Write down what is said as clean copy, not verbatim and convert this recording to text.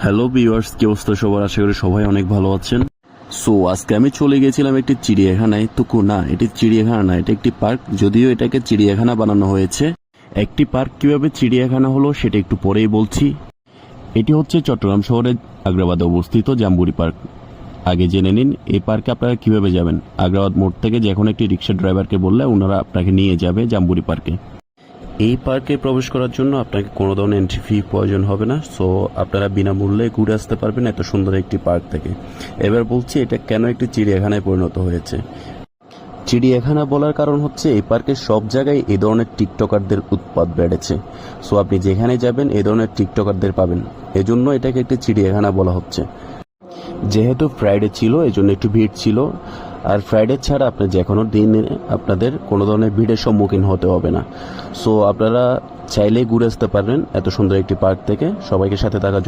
Hello viewers, কি অবস্থা সবার? আশা করি সবাই অনেক ভালো আছেন। সো আজকে আমি চলে গেছিলাম একটি চিড়িয়াখানায়। না, এটি চিড়িয়াখানা না, এটা একটি পার্ক। যদিও এটাকে চিড়িয়াখানা বানানো হয়েছে। একটি পার্ক কিভাবে চিড়িয়াখানা হলো সেটা একটু পরেই বলছি। এটি হচ্ছে চট্টগ্রাম শহরের আগ্রাবাদে অবস্থিত জাম্বুরি পার্ক। আগে জেনে নিন এই পার্কে আপনারা কিভাবে যাবেন। আগ্রাবাদ মোড় থেকে যে কোনো একটি রিক্সা ড্রাইভারকে বললে ওনারা আপনাকে নিয়ে যাবে জাম্বুরি পার্কে। এই পার্কে প্রবেশ করার জন্য আপনাকে কোনো ধরনের এন্ট্রি ফি প্রয়োজন হবে না। সো আপনারা বিনামূল্যে ঘুরে আসতে পারবেন এত সুন্দর একটি পার্ক থেকে। এবার বলছি এটা কেন একটি চিড়িয়াখানায় পরিণত হয়েছে। চিড়িয়াখানা বলার কারণ হচ্ছে এই পার্কের সব জায়গায় এই ধরনের টিকটকারদের উৎপাত বেড়েছে। সো আপনি যেখানে যাবেন এই ধরনের টিকটকারদের পাবেন, এজন্য এটাকে একটি চিড়িয়াখানা বলা হচ্ছে। যেহেতু ফ্রাইডে ছিল এজন্য একটু ভিড় ছিল। আর ফ্রাইডে ছাড়া আপনি যে কোনো দিন আপনাদের কোনো ধরনের ভিড়ের সম্মুখীন হতে হবে না। সো আপনারা চাইলেই ঘুরে আসতে পারবেন এত সুন্দর একটি পার্ক থেকে। সবাইকে সাথে থাকার জন্য